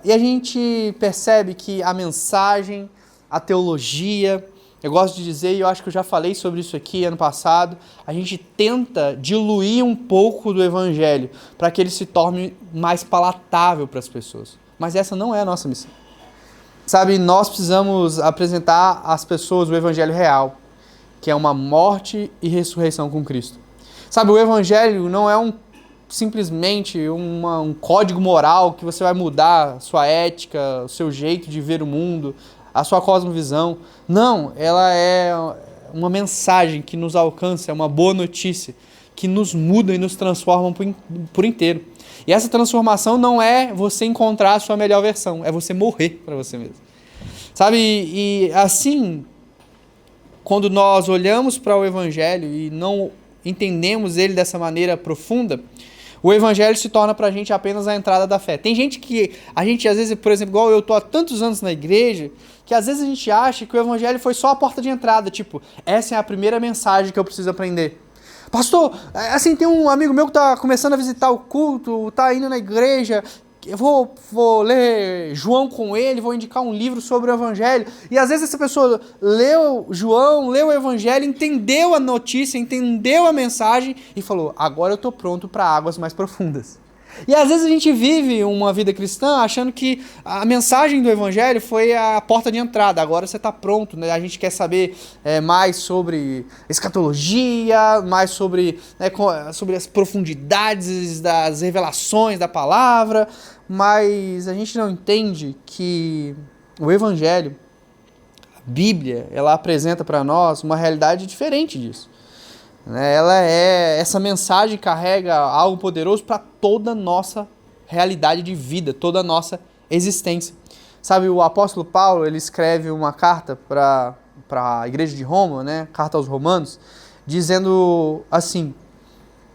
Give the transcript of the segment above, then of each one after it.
E a gente percebe que a mensagem, a teologia, eu gosto de dizer, e eu acho que eu já falei sobre isso aqui ano passado, a gente tenta diluir um pouco do evangelho para que ele se torne mais palatável para as pessoas. Mas essa não é a nossa missão. Sabe, nós precisamos apresentar às pessoas o evangelho real, que é uma morte e ressurreição com Cristo. Sabe, o evangelho não é simplesmente um código moral que você vai mudar a sua ética, o seu jeito de ver o mundo, a sua cosmovisão. Não, ela é uma mensagem que nos alcança, é uma boa notícia, que nos muda e nos transforma por inteiro. E essa transformação não é você encontrar a sua melhor versão, é você morrer para você mesmo. Sabe, e assim, quando nós olhamos para o evangelho e não entendemos ele dessa maneira profunda, o evangelho se torna pra gente apenas a entrada da fé. Tem gente que, a gente às vezes, por exemplo, igual eu tô há tantos anos na igreja, que às vezes a gente acha que o evangelho foi só a porta de entrada, tipo, essa é a primeira mensagem que eu preciso aprender. Pastor, assim, tem um amigo meu que tá começando a visitar o culto, tá indo na igreja, eu vou ler João com ele, vou indicar um livro sobre o evangelho. E às vezes essa pessoa leu João, leu o evangelho, entendeu a notícia, entendeu a mensagem e falou, agora eu estou pronto para águas mais profundas. E às vezes a gente vive uma vida cristã achando que a mensagem do evangelho foi a porta de entrada, agora você está pronto, né? A gente quer saber mais sobre escatologia, mais sobre as profundidades das revelações da palavra, mas a gente não entende que o evangelho, a Bíblia, ela apresenta para nós uma realidade diferente disso. Essa mensagem carrega algo poderoso para toda a nossa realidade de vida, toda a nossa existência. Sabe, o apóstolo Paulo, ele escreve uma carta para a igreja de Roma, né? Carta aos Romanos, dizendo assim,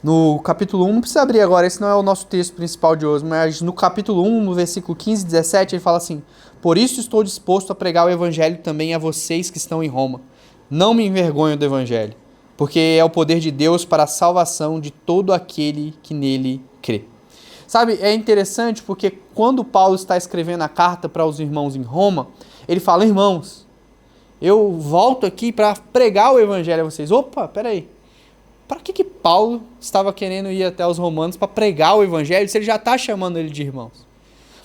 no capítulo 1, não precisa abrir agora, esse não é o nosso texto principal de hoje, mas no capítulo 1, no versículo 15 e 17, ele fala assim, por isso estou disposto a pregar o evangelho também a vocês que estão em Roma. Não me envergonho do evangelho, porque é o poder de Deus para a salvação de todo aquele que nele crê. Sabe, é interessante porque quando Paulo está escrevendo a carta para os irmãos em Roma, ele fala, irmãos, eu volto aqui para pregar o evangelho a vocês. Opa, peraí, para que Paulo estava querendo ir até os romanos para pregar o evangelho se ele já está chamando ele de irmãos?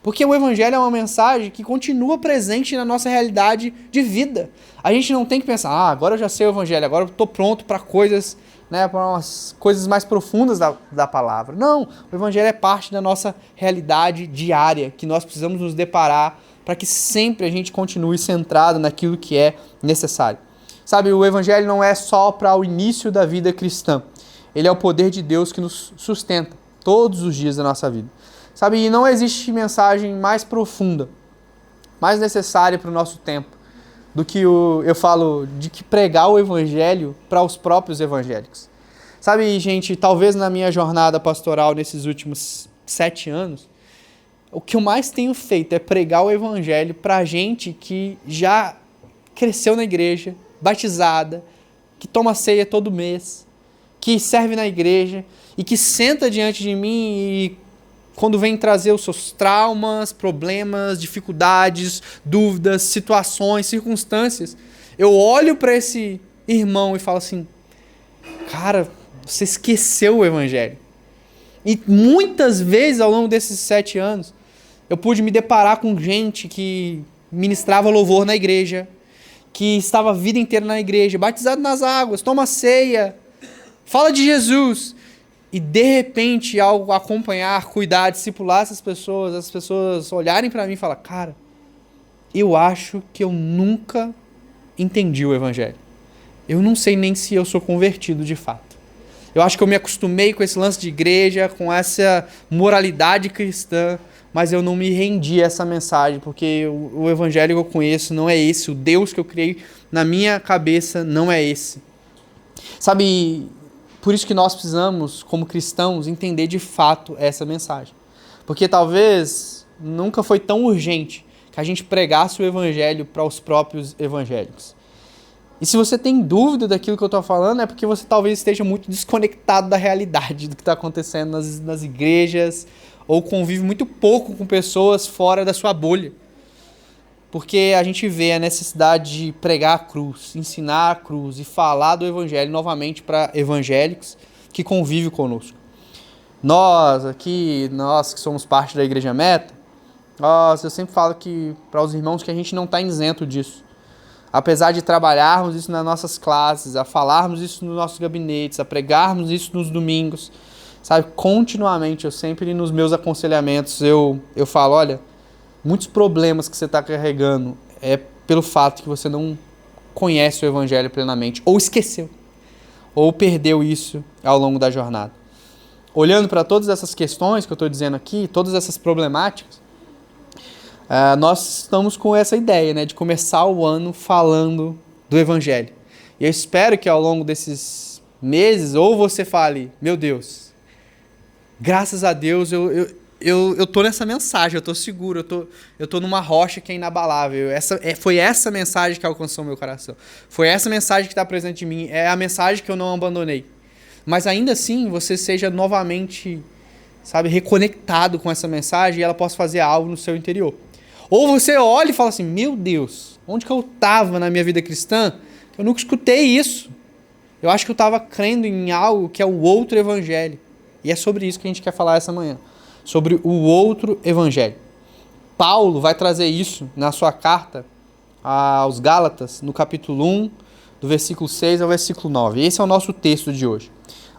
Porque o evangelho é uma mensagem que continua presente na nossa realidade de vida. A gente não tem que pensar, agora eu já sei o evangelho, agora eu estou pronto para coisas, para umas coisas mais profundas da palavra. Não, o evangelho é parte da nossa realidade diária, que nós precisamos nos deparar para que sempre a gente continue centrado naquilo que é necessário. Sabe, o evangelho não é só para o início da vida cristã. Ele é o poder de Deus que nos sustenta todos os dias da nossa vida. Sabe, e não existe mensagem mais profunda, mais necessária para o nosso tempo, do que de que pregar o evangelho para os próprios evangélicos. Sabe, gente, talvez na minha jornada pastoral nesses últimos 7 anos, o que eu mais tenho feito é pregar o evangelho para gente que já cresceu na igreja, batizada, que toma ceia todo mês, que serve na igreja e que senta diante de mim e quando vem trazer os seus traumas, problemas, dificuldades, dúvidas, situações, circunstâncias, eu olho para esse irmão e falo assim, cara, você esqueceu o evangelho. E muitas vezes ao longo desses 7 anos, eu pude me deparar com gente que ministrava louvor na igreja, que estava a vida inteira na igreja, batizado nas águas, toma ceia, fala de Jesus. E de repente, ao acompanhar, cuidar, discipular essas pessoas, as pessoas olharem para mim e falar, cara, eu acho que eu nunca entendi o evangelho. Eu não sei nem se eu sou convertido de fato. Eu acho que eu me acostumei com esse lance de igreja, com essa moralidade cristã, mas eu não me rendi a essa mensagem, porque o evangelho que eu conheço não é esse, o Deus que eu criei na minha cabeça não é esse. Sabe, por isso que nós precisamos, como cristãos, entender de fato essa mensagem. Porque talvez nunca foi tão urgente que a gente pregasse o evangelho para os próprios evangélicos. E se você tem dúvida daquilo que eu estou falando, é porque você talvez esteja muito desconectado da realidade do que está acontecendo nas igrejas, ou convive muito pouco com pessoas fora da sua bolha. Porque a gente vê a necessidade de pregar a cruz, ensinar a cruz e falar do evangelho novamente para evangélicos que convivem conosco. Nós que somos parte da Igreja Meta, eu sempre falo que para os irmãos que a gente não está isento disso. Apesar de trabalharmos isso nas nossas classes, a falarmos isso nos nossos gabinetes, a pregarmos isso nos domingos, sabe, continuamente, eu sempre nos meus aconselhamentos, eu falo, olha, muitos problemas que você está carregando é pelo fato que você não conhece o evangelho plenamente, ou esqueceu, ou perdeu isso ao longo da jornada. Olhando para todas essas questões que eu estou dizendo aqui, todas essas problemáticas, nós estamos com essa ideia, né, de começar o ano falando do evangelho. E eu espero que ao longo desses meses, ou você fale, meu Deus, graças a Deus eu tô nessa mensagem, eu tô seguro, eu tô numa rocha que é inabalável. Foi essa mensagem que alcançou meu coração. Foi essa mensagem que está presente em mim. É a mensagem que eu não abandonei. Mas ainda assim, você seja novamente, sabe, reconectado com essa mensagem e ela possa fazer algo no seu interior. Ou você olha e fala assim, meu Deus, onde que eu estava na minha vida cristã? Eu nunca escutei isso. Eu acho que eu estava crendo em algo que é o outro evangelho. E é sobre isso que a gente quer falar essa manhã. Sobre o outro evangelho. Paulo vai trazer isso na sua carta aos Gálatas, no capítulo 1, do versículo 6 ao versículo 9. Esse é o nosso texto de hoje.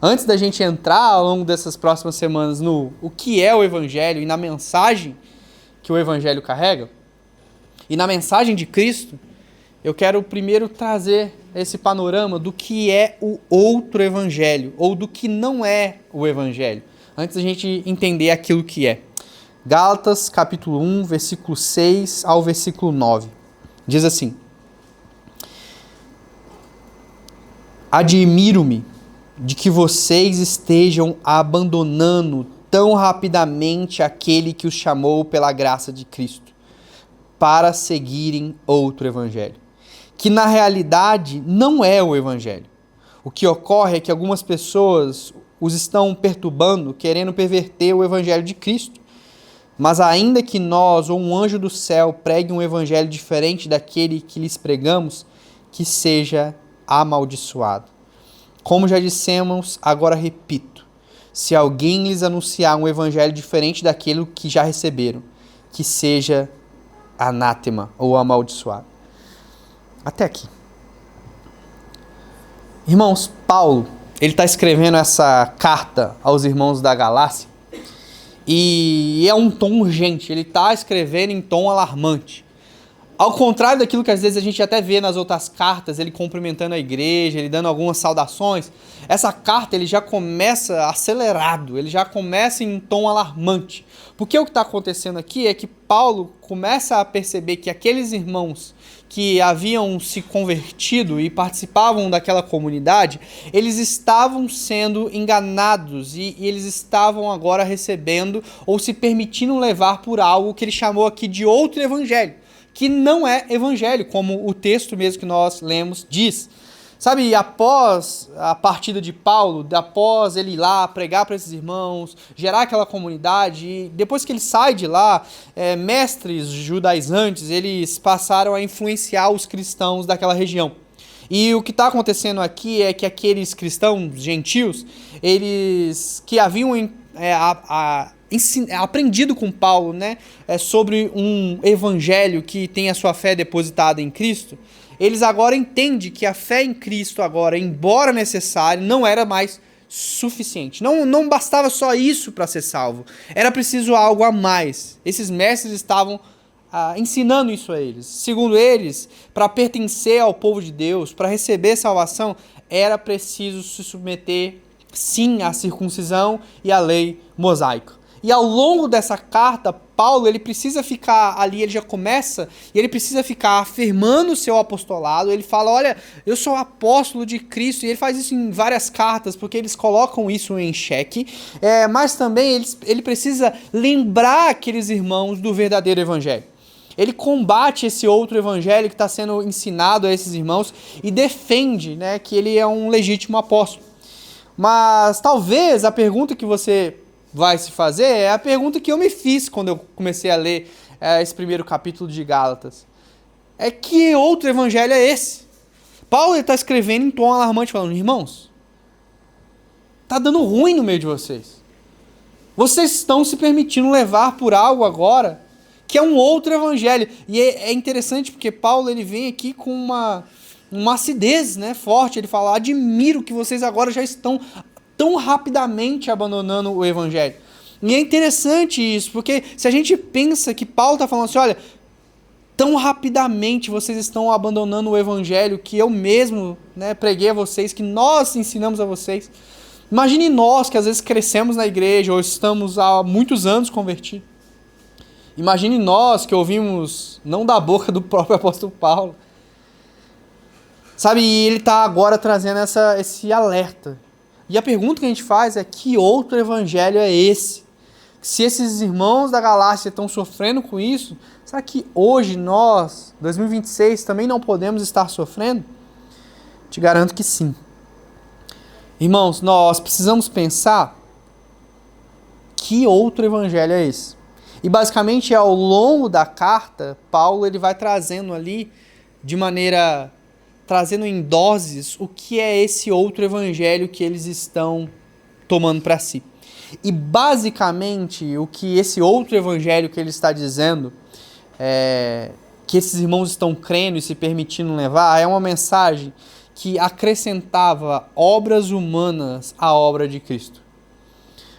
Antes da gente entrar ao longo dessas próximas semanas no o que é o evangelho e na mensagem que o evangelho carrega, e na mensagem de Cristo, eu quero primeiro trazer esse panorama do que é o outro evangelho, ou do que não é o evangelho, antes da gente entender aquilo que é. Gálatas, capítulo 1, versículo 6 ao versículo 9. Diz assim: Admiro-me de que vocês estejam abandonando tão rapidamente aquele que os chamou pela graça de Cristo, para seguirem outro evangelho, que na realidade não é o evangelho. O que ocorre é que algumas pessoas os estão perturbando, querendo perverter o evangelho de Cristo. Mas ainda que nós ou um anjo do céu pregue um evangelho diferente daquele que lhes pregamos, que seja amaldiçoado. Como já dissemos, agora repito, se alguém lhes anunciar um evangelho diferente daquele que já receberam, que seja anátema ou amaldiçoado. Até aqui. Irmãos, Paulo, ele está escrevendo essa carta aos irmãos da Galácia e é um tom urgente, ele está escrevendo em tom alarmante. Ao contrário daquilo que às vezes a gente até vê nas outras cartas, ele cumprimentando a igreja, ele dando algumas saudações, essa carta ele já começa acelerado, ele já começa em tom alarmante. Porque o que está acontecendo aqui é que Paulo começa a perceber que aqueles irmãos que haviam se convertido e participavam daquela comunidade, eles estavam sendo enganados e eles estavam agora recebendo ou se permitindo levar por algo que ele chamou aqui de outro evangelho, que não é evangelho, como o texto mesmo que nós lemos diz. Sabe, após a partida de Paulo, após ele ir lá pregar para esses irmãos, gerar aquela comunidade, e depois que ele sai de lá, mestres judaizantes, eles passaram a influenciar os cristãos daquela região. E o que está acontecendo aqui é que aqueles cristãos gentios, eles que haviam aprendido com Paulo, né, sobre um evangelho que tem a sua fé depositada em Cristo, eles agora entendem que a fé em Cristo agora, embora necessária, não era mais suficiente. Não bastava só isso para ser salvo. Era preciso algo a mais. Esses mestres estavam ensinando isso a eles. Segundo eles, para pertencer ao povo de Deus, para receber salvação, era preciso se submeter, sim, à circuncisão e à lei mosaica. E ao longo dessa carta, Paulo, ele precisa ficar ali, ele já começa, e ele precisa ficar afirmando o seu apostolado. Ele fala, olha, eu sou apóstolo de Cristo, e ele faz isso em várias cartas, porque eles colocam isso em xeque, mas também ele precisa lembrar aqueles irmãos do verdadeiro evangelho. Ele combate esse outro evangelho que está sendo ensinado a esses irmãos e defende, né, que ele é um legítimo apóstolo. Mas talvez a pergunta que você vai se fazer é a pergunta que eu me fiz quando eu comecei a ler esse primeiro capítulo de Gálatas. É que outro evangelho é esse? Paulo está escrevendo em tom alarmante, falando, irmãos, está dando ruim no meio de vocês. Vocês estão se permitindo levar por algo agora que é um outro evangelho. E é interessante porque Paulo ele vem aqui com uma acidez, né, forte. Ele fala, admiro que vocês agora já estão tão rapidamente abandonando o evangelho. E é interessante isso, porque se a gente pensa que Paulo está falando assim, olha, tão rapidamente vocês estão abandonando o evangelho que eu mesmo, né, preguei a vocês, que nós ensinamos a vocês. Imagine nós que às vezes crescemos na igreja ou estamos há muitos anos convertidos. Imagine nós que ouvimos não da boca do próprio apóstolo Paulo. Sabe, e ele está agora trazendo esse alerta. E a pergunta que a gente faz é, que outro evangelho é esse? Se esses irmãos da Galácia estão sofrendo com isso, será que hoje nós, 2026, também não podemos estar sofrendo? Te garanto que sim. Irmãos, nós precisamos pensar que outro evangelho é esse? E basicamente ao longo da carta, Paulo ele vai trazendo ali, trazendo em doses, o que é esse outro evangelho que eles estão tomando para si. E basicamente o que esse outro evangelho que ele está dizendo, que esses irmãos estão crendo e se permitindo levar, é uma mensagem que acrescentava obras humanas à obra de Cristo.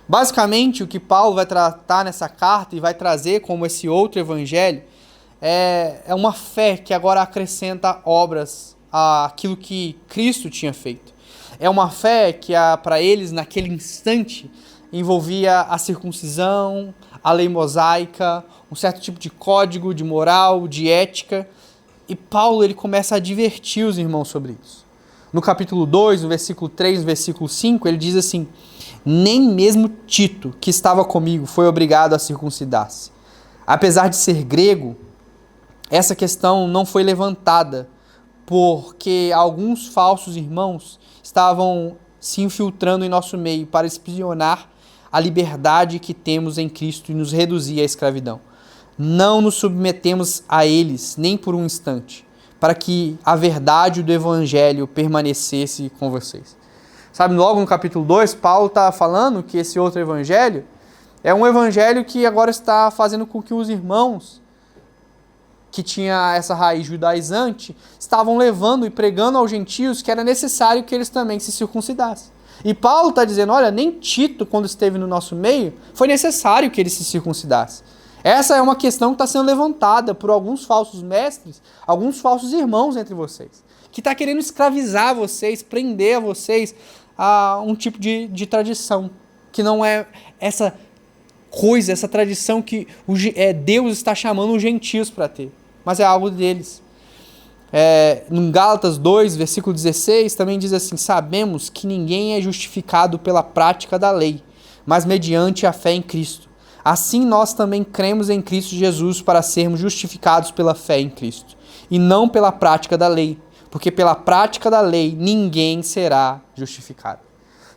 Basicamente, o que Paulo vai tratar nessa carta e vai trazer como esse outro evangelho é uma fé que agora acrescenta obras àquilo que Cristo tinha feito. É uma fé que para eles, naquele instante, envolvia a circuncisão, a lei mosaica, um certo tipo de código, de moral, de ética. E Paulo ele começa a advertir os irmãos sobre isso. No capítulo 2, no versículo 3, no versículo 5, ele diz assim, nem mesmo Tito, que estava comigo, foi obrigado a circuncidar-se. Apesar de ser grego, essa questão não foi levantada, porque alguns falsos irmãos estavam se infiltrando em nosso meio para espionar a liberdade que temos em Cristo e nos reduzir à escravidão. Não nos submetemos a eles, nem por um instante, para que a verdade do evangelho permanecesse com vocês. Sabe, logo no capítulo 2, Paulo está falando que esse outro evangelho é um evangelho que agora está fazendo com que os irmãos que tinha essa raiz judaizante estavam levando e pregando aos gentios que era necessário que eles também se circuncidassem. E Paulo está dizendo, olha, nem Tito, quando esteve no nosso meio, foi necessário que ele se circuncidasse. Essa é uma questão que está sendo levantada por alguns falsos mestres, alguns falsos irmãos entre vocês, que está querendo escravizar vocês, prender a vocês a um tipo de tradição, que não é essa coisa, essa tradição que Deus está chamando os gentios para ter, mas é algo deles. Em Gálatas 2, versículo 16, também diz assim, sabemos que ninguém é justificado pela prática da lei, mas mediante a fé em Cristo. Assim nós também cremos em Cristo Jesus para sermos justificados pela fé em Cristo, e não pela prática da lei, porque pela prática da lei ninguém será justificado.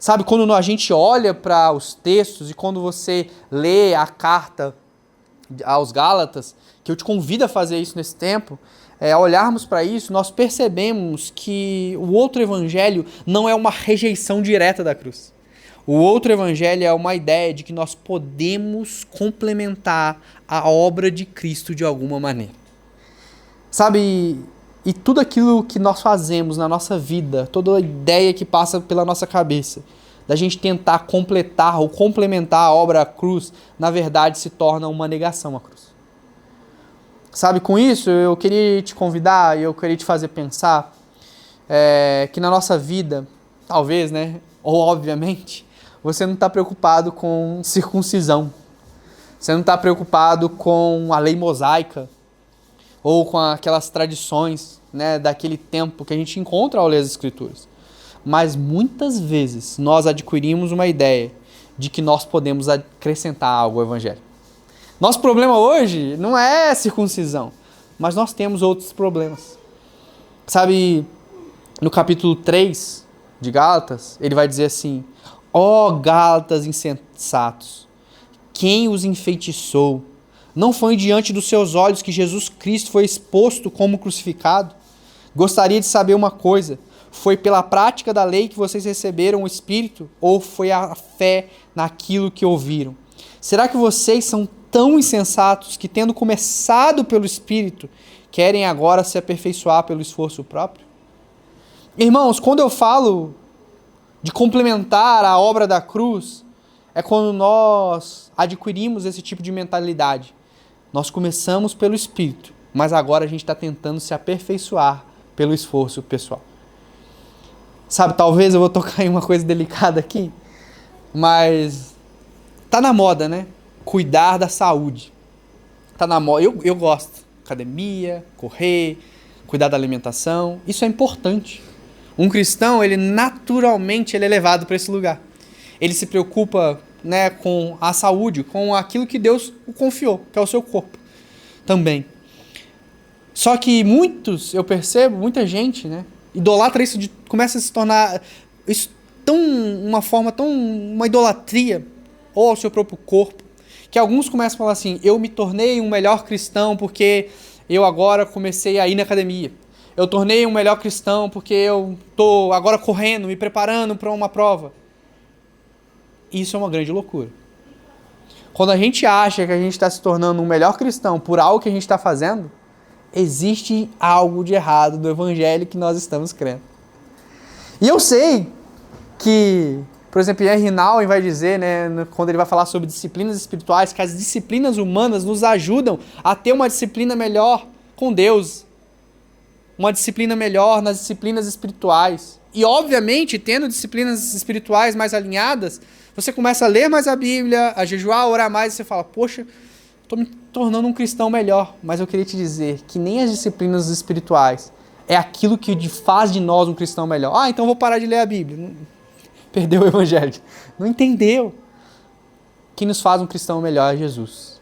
Sabe, quando a gente olha para os textos e quando você lê a carta aos Gálatas, que eu te convido a fazer isso nesse tempo, olharmos para isso, nós percebemos que o outro evangelho não é uma rejeição direta da cruz. O outro evangelho é uma ideia de que nós podemos complementar a obra de Cristo de alguma maneira. Sabe, e tudo aquilo que nós fazemos na nossa vida, toda a ideia que passa pela nossa cabeça, da gente tentar completar ou complementar a obra à cruz, na verdade se torna uma negação à cruz. Sabe, com isso eu queria te convidar e eu queria te fazer pensar que na nossa vida, talvez, né, ou obviamente, você não está preocupado com circuncisão. Você não está preocupado com a lei mosaica ou com aquelas tradições, né, daquele tempo que a gente encontra ao ler as Escrituras. Mas muitas vezes nós adquirimos uma ideia de que nós podemos acrescentar algo ao Evangelho. Nosso problema hoje não é circuncisão, mas nós temos outros problemas. Sabe, no capítulo 3 de Gálatas, ele vai dizer assim, Ó Gálatas insensatos, quem os enfeitiçou? Não foi diante dos seus olhos que Jesus Cristo foi exposto como crucificado? Gostaria de saber uma coisa: foi pela prática da lei que vocês receberam o Espírito, ou foi a fé naquilo que ouviram? Será que vocês são tão insensatos que, tendo começado pelo Espírito, querem agora se aperfeiçoar pelo esforço próprio? Irmãos, quando eu falo de complementar a obra da cruz, é quando nós adquirimos esse tipo de mentalidade. Nós começamos pelo Espírito, mas agora a gente está tentando se aperfeiçoar pelo esforço pessoal. Sabe, talvez eu vou tocar em uma coisa delicada aqui, mas tá na moda, né? Cuidar da saúde. Tá na moda. Eu gosto. Academia, correr, cuidar da alimentação. Isso é importante. Um cristão, ele naturalmente ele é levado para esse lugar. Ele se preocupa, né, com a saúde, com aquilo que Deus o confiou, que é o seu corpo também. Só que eu percebo, muita gente, né, idolatra isso, começa a se tornar isso uma idolatria, ou ao seu próprio corpo, que alguns começam a falar assim: eu me tornei um melhor cristão porque eu agora comecei a ir na academia. Eu tornei um melhor cristão porque eu estou agora correndo, me preparando para uma prova. Isso é uma grande loucura. Quando a gente acha que a gente está se tornando um melhor cristão por algo que a gente está fazendo, existe algo de errado do evangelho que nós estamos crendo. E eu sei que, por exemplo, Henry Nouwen vai dizer, né, quando ele vai falar sobre disciplinas espirituais, que as disciplinas humanas nos ajudam a ter uma disciplina melhor com Deus, uma disciplina melhor nas disciplinas espirituais. E, obviamente, tendo disciplinas espirituais mais alinhadas, você começa a ler mais a Bíblia, a jejuar, a orar mais, e você fala: poxa, estou me tornando um cristão melhor. Mas eu queria te dizer que nem as disciplinas espirituais é aquilo que faz de nós um cristão melhor. Ah, então eu vou parar de ler a Bíblia. Perdeu o evangelho. Não entendeu. Quem nos faz um cristão melhor é Jesus.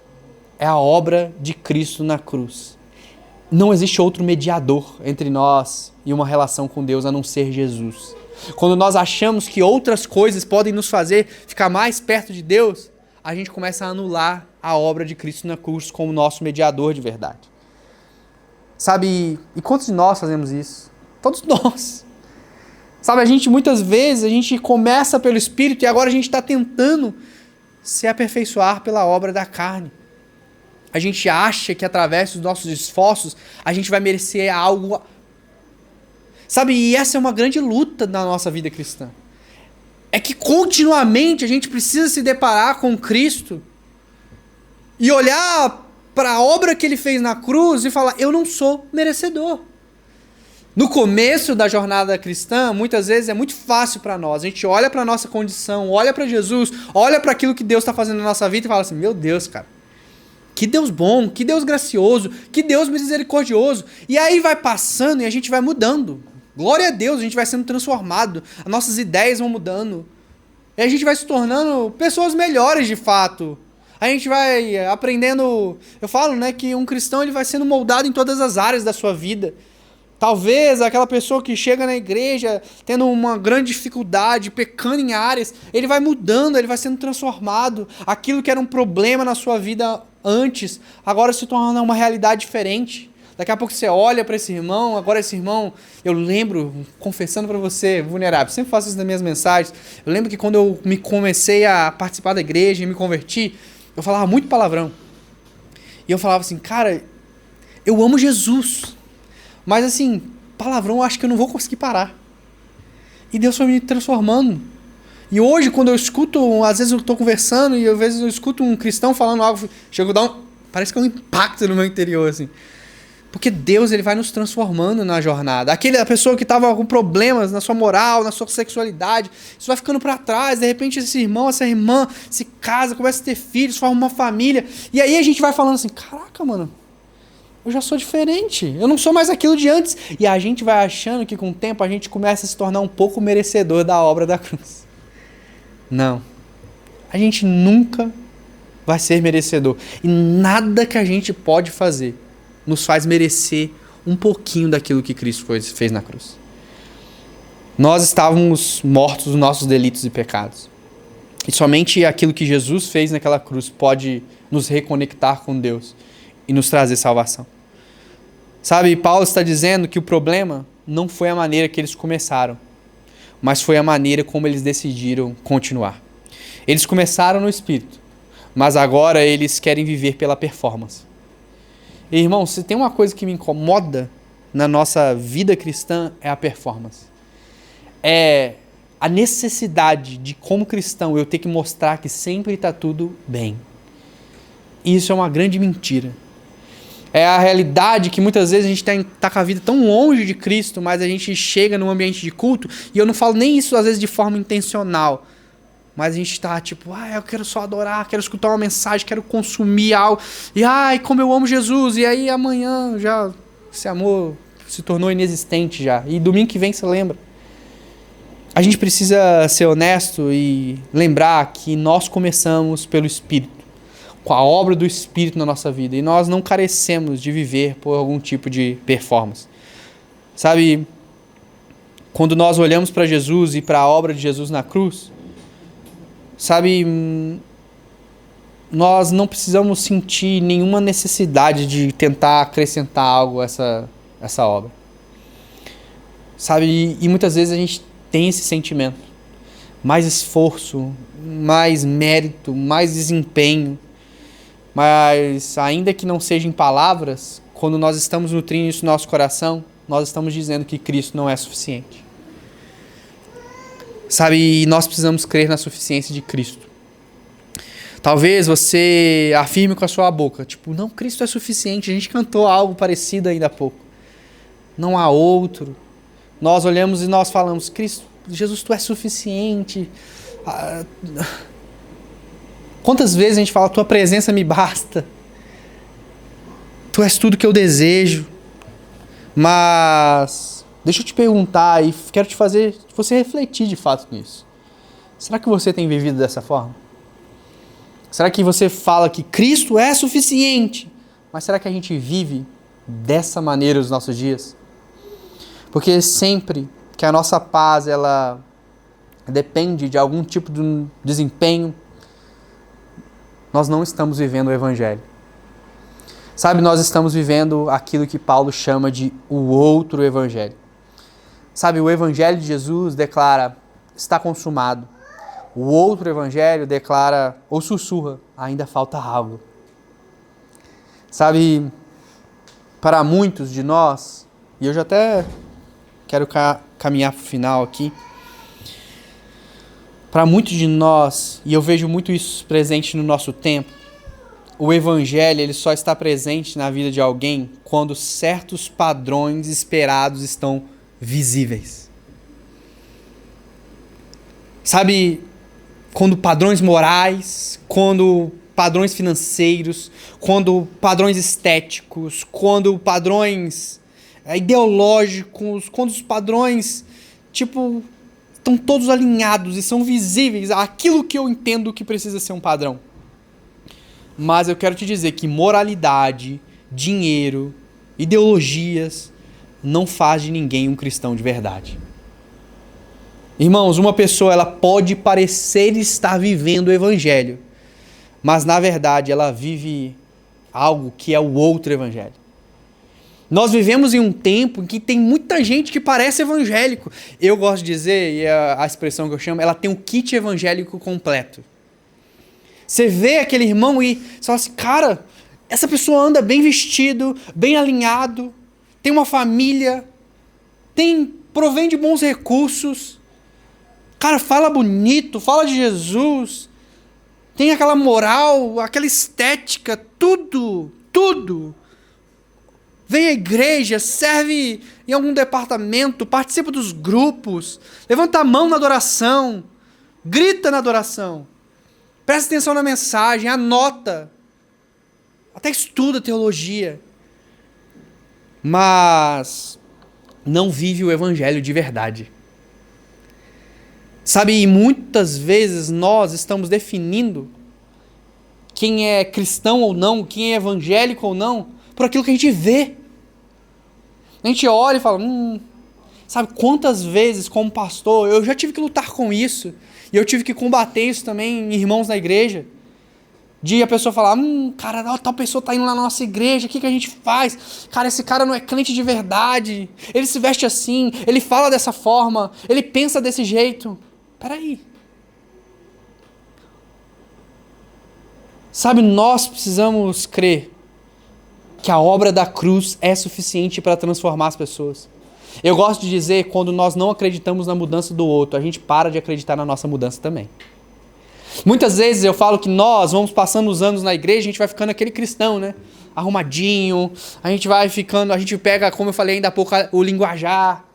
É a obra de Cristo na cruz. Não existe outro mediador entre nós e uma relação com Deus a não ser Jesus. Quando nós achamos que outras coisas podem nos fazer ficar mais perto de Deus, a gente começa a anular a obra de Cristo na cruz como nosso mediador de verdade. Sabe, e quantos de nós fazemos isso? Todos nós. Sabe, muitas vezes a gente começa pelo Espírito e agora a gente está tentando se aperfeiçoar pela obra da carne. A gente acha que através dos nossos esforços a gente vai merecer algo. Sabe, e essa é uma grande luta na nossa vida cristã. É que continuamente a gente precisa se deparar com Cristo e olhar para a obra que Ele fez na cruz e falar: eu não sou merecedor. No começo da jornada cristã, muitas vezes é muito fácil para nós. A gente olha para a nossa condição, olha para Jesus, olha para aquilo que Deus está fazendo na nossa vida e fala assim: meu Deus, cara, que Deus bom, que Deus gracioso, que Deus misericordioso. E aí vai passando e a gente vai mudando. Glória a Deus, a gente vai sendo transformado, as nossas ideias vão mudando. E a gente vai se tornando pessoas melhores de fato. A gente vai aprendendo. Eu falo, né, que um cristão ele vai sendo moldado em todas as áreas da sua vida. Talvez aquela pessoa que chega na igreja tendo uma grande dificuldade, pecando em áreas, ele vai mudando, ele vai sendo transformado. Aquilo que era um problema na sua vida antes, agora se torna uma realidade diferente. Daqui a pouco você olha para esse irmão, agora esse irmão, eu lembro, confessando para você, vulnerável, sempre faço isso nas minhas mensagens, eu lembro que quando eu comecei a participar da igreja e me converti, eu falava muito palavrão. E eu falava assim: cara, eu amo Jesus, mas assim, palavrão eu acho que eu não vou conseguir parar. E Deus foi me transformando. E hoje, quando eu escuto, às vezes eu estou conversando e às vezes eu escuto um cristão falando algo, chego a dar parece que é um impacto no meu interior, assim. Porque Deus ele vai nos transformando na jornada. A pessoa que estava com problemas na sua moral, na sua sexualidade, isso vai ficando para trás. De repente esse irmão, essa irmã se casa, começa a ter filhos, forma uma família. E aí a gente vai falando assim: caraca, mano, eu já sou diferente. Eu não sou mais aquilo de antes. E a gente vai achando que com o tempo a gente começa a se tornar um pouco merecedor da obra da cruz. Não. A gente nunca vai ser merecedor. E nada que a gente pode fazer nos faz merecer um pouquinho daquilo que Cristo fez na cruz. Nós estávamos mortos nos nossos delitos e pecados. E somente aquilo que Jesus fez naquela cruz pode nos reconectar com Deus e nos trazer salvação. Sabe, Paulo está dizendo que o problema não foi a maneira que eles começaram, mas foi a maneira como eles decidiram continuar. Eles começaram no Espírito, mas agora eles querem viver pela performance. E, irmão, se tem uma coisa que me incomoda na nossa vida cristã, é a performance. É a necessidade de, como cristão, eu ter que mostrar que sempre está tudo bem. Isso é uma grande mentira. É a realidade que muitas vezes a gente está com a vida tão longe de Cristo, mas a gente chega num ambiente de culto, e eu não falo nem isso às vezes de forma intencional, mas a gente está tipo, eu quero só adorar, quero escutar uma mensagem, quero consumir algo, e como eu amo Jesus, e aí amanhã já esse amor se tornou inexistente já, e domingo que vem você lembra. A gente precisa ser honesto e lembrar que nós começamos pelo Espírito, com a obra do Espírito na nossa vida, e nós não carecemos de viver por algum tipo de performance. Sabe, quando nós olhamos para Jesus e para a obra de Jesus na cruz, sabe, nós não precisamos sentir nenhuma necessidade de tentar acrescentar algo a essa obra. Sabe, e muitas vezes a gente tem esse sentimento. Mais esforço, mais mérito, mais desempenho. Mas ainda que não seja em palavras, quando nós estamos nutrindo isso no nosso coração, nós estamos dizendo que Cristo não é suficiente. Sabe, nós precisamos crer na suficiência de Cristo. Talvez você afirme com a sua boca, tipo, não, Cristo é suficiente. A gente cantou algo parecido ainda há pouco. Não há outro. Nós olhamos e nós falamos, Cristo, Jesus, tu é suficiente. Quantas vezes a gente fala, tua presença me basta. Tu és tudo que eu desejo. Mas deixa eu te perguntar e quero te fazer você refletir de fato nisso. Será que você tem vivido dessa forma? Será que você fala que Cristo é suficiente? Mas será que a gente vive dessa maneira os nossos dias? Porque sempre que a nossa paz ela depende de algum tipo de desempenho, nós não estamos vivendo o Evangelho. Sabe, nós estamos vivendo aquilo que Paulo chama de o outro Evangelho. Sabe, o Evangelho de Jesus declara, está consumado. O outro Evangelho declara, ou sussurra, ainda falta algo. Sabe, para muitos de nós, e eu já até quero caminhar para o final aqui, para muitos de nós, e eu vejo muito isso presente no nosso tempo, o Evangelho ele só está presente na vida de alguém quando certos padrões esperados estão visíveis. Sabe, quando padrões morais, quando padrões financeiros, quando padrões estéticos, quando padrões ideológicos, quando os padrões, tipo, estão todos alinhados e são visíveis àquilo que eu entendo que precisa ser um padrão. Mas eu quero te dizer que moralidade, dinheiro, ideologias não faz de ninguém um cristão de verdade. Irmãos, uma pessoa ela pode parecer estar vivendo o Evangelho, mas na verdade ela vive algo que é o outro Evangelho. Nós vivemos em um tempo em que tem muita gente que parece evangélico. Eu gosto de dizer, e a expressão que eu chamo, ela tem um kit evangélico completo. Você vê aquele irmão e você fala assim, cara, essa pessoa anda bem vestido, bem alinhado, tem uma família, provém de bons recursos, cara, fala bonito, fala de Jesus, tem aquela moral, aquela estética, tudo. Vem à igreja, serve em algum departamento, participa dos grupos, levanta a mão na adoração, grita na adoração, presta atenção na mensagem, anota, até estuda teologia, mas não vive o Evangelho de verdade. Sabe, e muitas vezes nós estamos definindo quem é cristão ou não, quem é evangélico ou não, por aquilo que a gente vê. A gente olha e fala, sabe quantas vezes como pastor eu já tive que lutar com isso. E eu tive que combater isso também em irmãos na igreja. De a pessoa falar, cara, tal pessoa tá indo lá na nossa igreja, o que a gente faz? Cara, esse cara não é crente de verdade, ele se veste assim, ele fala dessa forma, ele pensa desse jeito. Peraí. Sabe, nós precisamos crer que a obra da cruz é suficiente para transformar as pessoas. Eu gosto de dizer, quando nós não acreditamos na mudança do outro, a gente para de acreditar na nossa mudança também. Muitas vezes eu falo que nós vamos passando os anos na igreja, a gente vai ficando aquele cristão, né? Arrumadinho, a gente vai ficando, a gente pega, como eu falei ainda há pouco, o linguajar.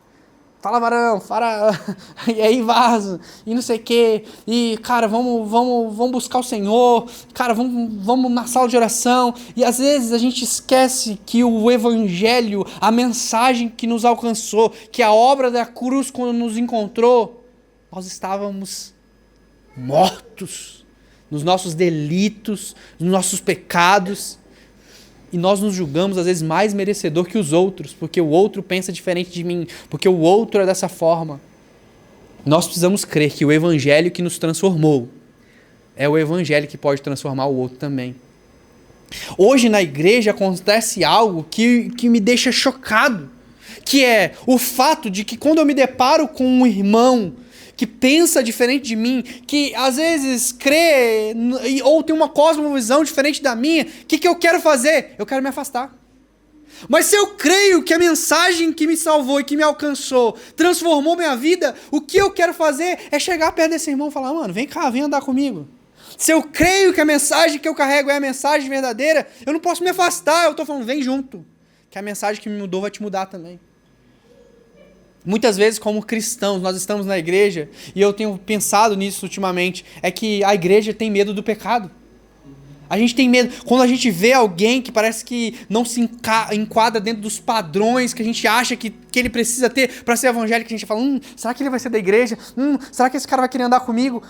Fala, varão, fala, e aí vaso, e não sei o quê, e cara, vamos buscar o Senhor, cara, vamos na sala de oração, e às vezes a gente esquece que o evangelho, a mensagem que nos alcançou, que a obra da cruz quando nos encontrou, nós estávamos mortos nos nossos delitos, nos nossos pecados, e nós nos julgamos às vezes mais merecedor que os outros, porque o outro pensa diferente de mim, porque o outro é dessa forma. Nós precisamos crer que o evangelho que nos transformou é o evangelho que pode transformar o outro também. Hoje na igreja acontece algo que me deixa chocado, que é o fato de que quando eu me deparo com um irmão que pensa diferente de mim, que às vezes crê ou tem uma cosmovisão diferente da minha, o que eu quero fazer? Eu quero me afastar. Mas se eu creio que a mensagem que me salvou e que me alcançou transformou minha vida, o que eu quero fazer é chegar perto desse irmão e falar, mano, vem cá, vem andar comigo. Se eu creio que a mensagem que eu carrego é a mensagem verdadeira, eu não posso me afastar, eu estou falando, vem junto, que a mensagem que me mudou vai te mudar também. Muitas vezes, como cristãos, nós estamos na igreja, e eu tenho pensado nisso ultimamente, é que a igreja tem medo do pecado. A gente tem medo. Quando a gente vê alguém que parece que não se enquadra dentro dos padrões que a gente acha que ele precisa ter para ser evangélico, a gente fala, será que ele vai ser da igreja? Será que esse cara vai querer andar comigo?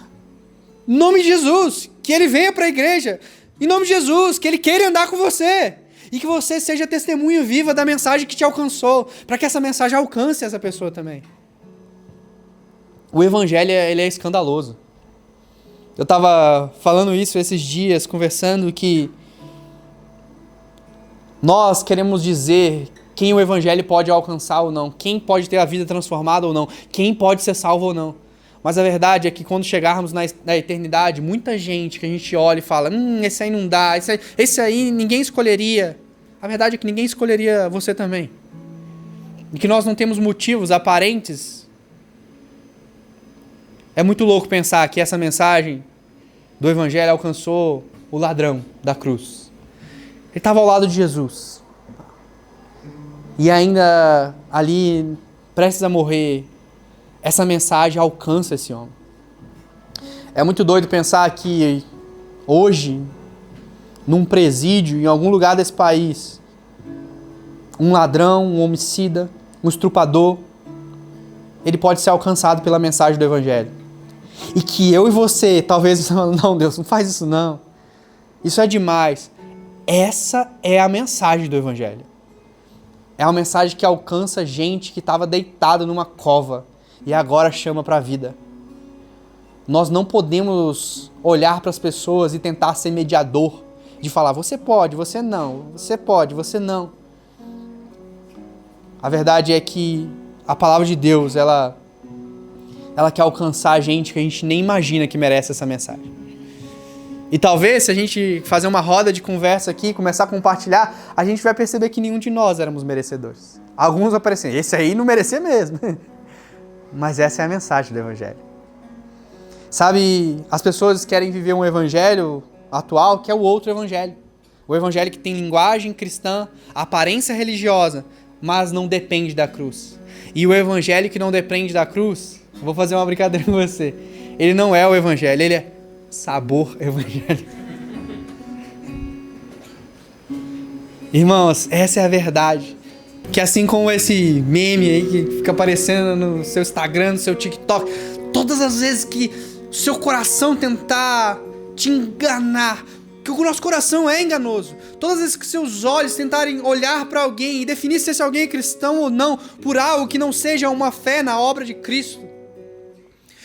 Em nome de Jesus, que ele venha para a igreja. Em nome de Jesus, que ele queira andar com você. E que você seja testemunha viva da mensagem que te alcançou, para que essa mensagem alcance essa pessoa também. O evangelho, ele é escandaloso. Eu estava falando isso esses dias, conversando, que nós queremos dizer quem o evangelho pode alcançar ou não, quem pode ter a vida transformada ou não, quem pode ser salvo ou não. Mas a verdade é que quando chegarmos na eternidade, muita gente que a gente olha e fala, esse aí não dá, esse aí ninguém escolheria. A verdade é que ninguém escolheria você também. E que nós não temos motivos aparentes. É muito louco pensar que essa mensagem do evangelho alcançou o ladrão da cruz. Ele estava ao lado de Jesus. E ainda ali, prestes a morrer, essa mensagem alcança esse homem. É muito doido pensar que hoje, num presídio, em algum lugar desse país, um ladrão, um homicida, um estrupador, ele pode ser alcançado pela mensagem do evangelho. E que eu e você, talvez, não, Deus, não faz isso não. Isso é demais. Essa é a mensagem do evangelho. É uma mensagem que alcança gente que estava deitada numa cova e agora chama para a vida. Nós não podemos olhar para as pessoas e tentar ser mediador, de falar, você pode, você não, você pode, você não. A verdade é que a palavra de Deus, ela quer alcançar a gente que a gente nem imagina que merece essa mensagem. E talvez, se a gente fazer uma roda de conversa aqui, começar a compartilhar, a gente vai perceber que nenhum de nós éramos merecedores. Alguns vão parecer, esse aí não merecia mesmo. Mas essa é a mensagem do evangelho. Sabe, as pessoas querem viver um evangelho atual que é o outro evangelho. O evangelho que tem linguagem cristã, aparência religiosa, mas não depende da cruz. E o evangelho que não depende da cruz, vou fazer uma brincadeira com você, ele não é o evangelho, ele é sabor evangelho. Irmãos, essa é a verdade. Que assim como esse meme aí que fica aparecendo no seu Instagram, no seu TikTok, todas as vezes que o seu coração tentar te enganar, que o nosso coração é enganoso, todas as vezes que seus olhos tentarem olhar para alguém e definir se esse alguém é cristão ou não, por algo que não seja uma fé na obra de Cristo,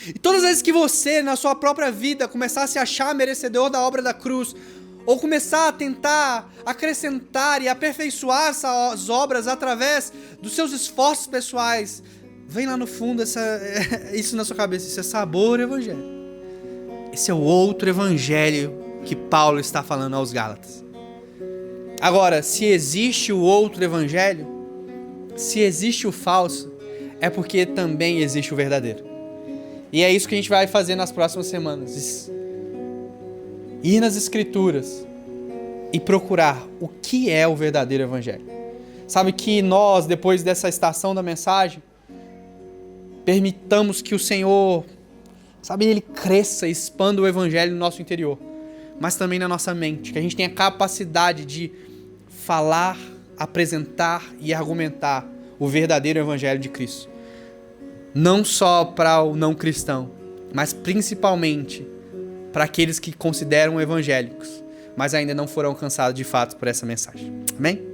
E todas as vezes que você, na sua própria vida, começar a se achar merecedor da obra da cruz, ou começar a tentar acrescentar e aperfeiçoar essas obras através dos seus esforços pessoais, vem lá no fundo isso na sua cabeça, isso é sabor evangelho. Esse é o outro evangelho que Paulo está falando aos Gálatas. Agora, se existe o outro evangelho, se existe o falso, é porque também existe o verdadeiro. E é isso que a gente vai fazer nas próximas semanas. Ir nas Escrituras e procurar o que é o verdadeiro evangelho. Sabe que nós, depois dessa estação da mensagem, permitamos que o Senhor, Ele cresça e expanda o evangelho no nosso interior, mas também na nossa mente, que a gente tenha capacidade de falar, apresentar e argumentar o verdadeiro evangelho de Cristo. Não só para o não cristão, mas principalmente para aqueles que consideram evangélicos, mas ainda não foram alcançados de fato por essa mensagem. Amém?